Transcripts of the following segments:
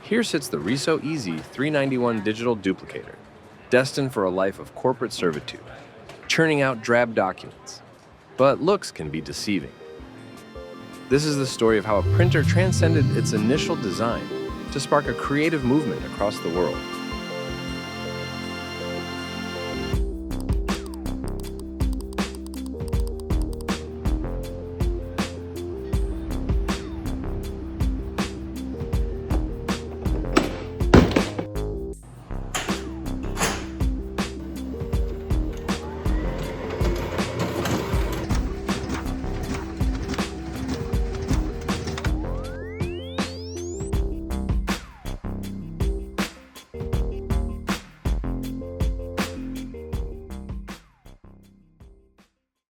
Here sits the Riso Easy 391 digital duplicator, destined for a life of corporate servitude, churning out drab documents. But looks can be deceiving. This is the story of how a printer transcended its initial design to spark a creative movement across the world.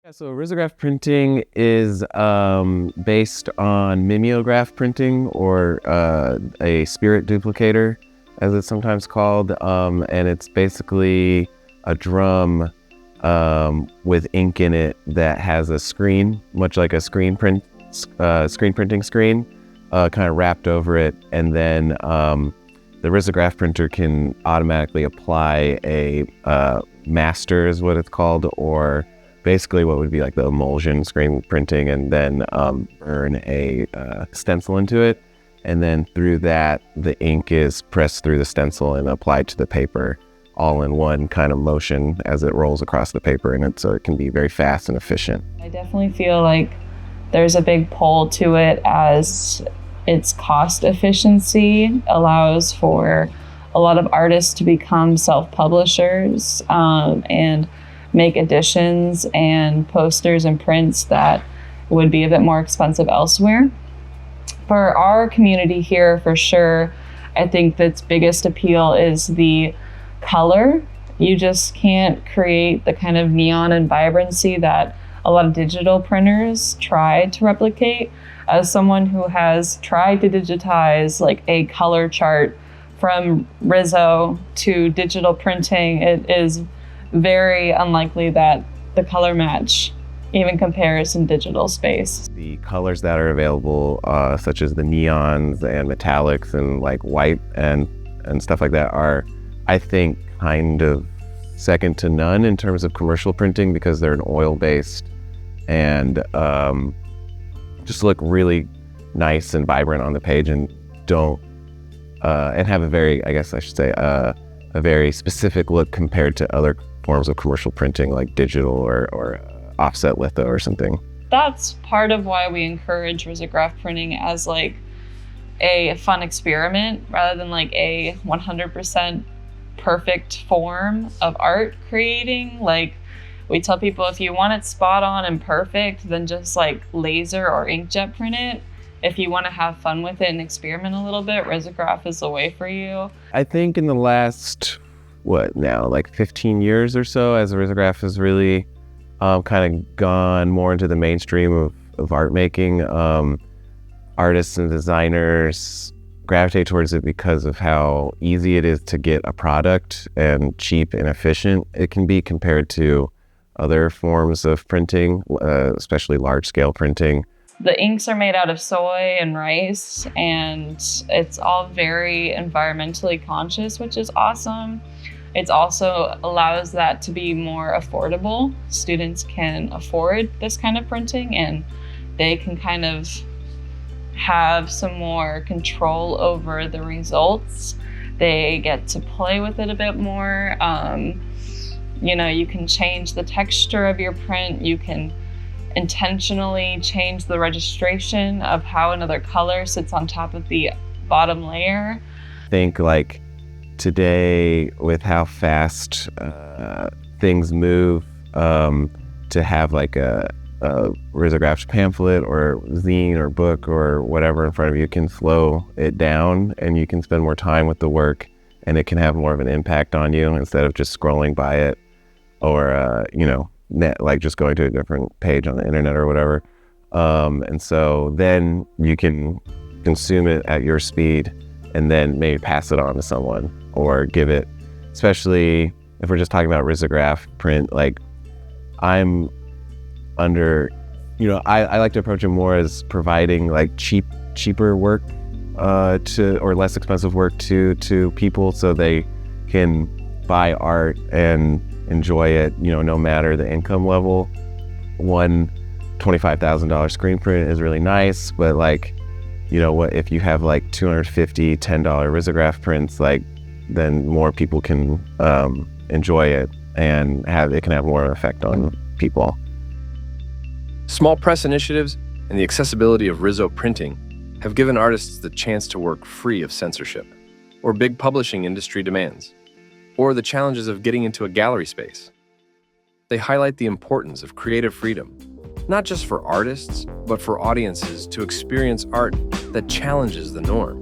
So risograph printing is based on mimeograph printing, or a spirit duplicator, as it's sometimes called, and it's basically a drum with ink in it that has a screen, much like a screen printing screen, kind of wrapped over it, and then the risograph printer can automatically apply a master, is what it's called, or basically what would be like the emulsion screen printing, and then burn a stencil into it. And then through that, the ink is pressed through the stencil and applied to the paper, all in one kind of motion as it rolls across the paper. And so it can be very fast and efficient. I definitely feel like there's a big pull to it, as its cost efficiency allows for a lot of artists to become self-publishers and make editions and posters and prints that would be a bit more expensive elsewhere. For our community here, for sure, I think its biggest appeal is the color. You just can't create the kind of neon and vibrancy that a lot of digital printers try to replicate. As someone who has tried to digitize like a color chart from Riso to digital printing, it is very unlikely that the color match even compares in digital space. The colors that are available, such as the neons and metallics and like white and stuff like that, are, I think, kind of second to none in terms of commercial printing, because they're an oil-based and just look really nice and vibrant on the page, and don't and have a very, I guess I should say, a very specific look compared to other forms of commercial printing like digital or offset litho or something. That's part of why we encourage risograph printing as like a fun experiment rather than like a 100% perfect form of art creating. Like, we tell people, if you want it spot on and perfect, then just like laser or inkjet print it. If you want to have fun with it and experiment a little bit, risograph is the way for you. I think in the last, like 15 years or so, as the risograph has really kind of gone more into the mainstream of art making, artists and designers gravitate towards it because of how easy it is to get a product and cheap and efficient it can be compared to other forms of printing, especially large-scale printing. The inks are made out of soy and rice, and it's all very environmentally conscious, which is awesome. It also allows that to be more affordable. Students can afford this kind of printing, and they can kind of have some more control over the results. They get to play with it a bit more. You can change the texture of your print. You can intentionally change the registration of how another color sits on top of the bottom layer. I think like today, with how fast things move, to have like a risographed pamphlet or zine or book or whatever in front of you can slow it down, and you can spend more time with the work, and it can have more of an impact on you instead of just scrolling by it, or like just going to a different page on the internet or whatever. And so then you can consume it at your speed and then maybe pass it on to someone, or give it, especially if we're just talking about risograph print, like I'm under, I like to approach it more as providing like cheaper work or less expensive work to people, so they can buy art and enjoy it, no matter the income level. One $25,000 screen print is really nice, but like, what if you have like $250, $10 risograph prints, like then more people can enjoy it and it can have more effect on people. Small press initiatives and the accessibility of Riso printing have given artists the chance to work free of censorship, or big publishing industry demands, or the challenges of getting into a gallery space. They highlight the importance of creative freedom, not just for artists, but for audiences to experience art that challenges the norm.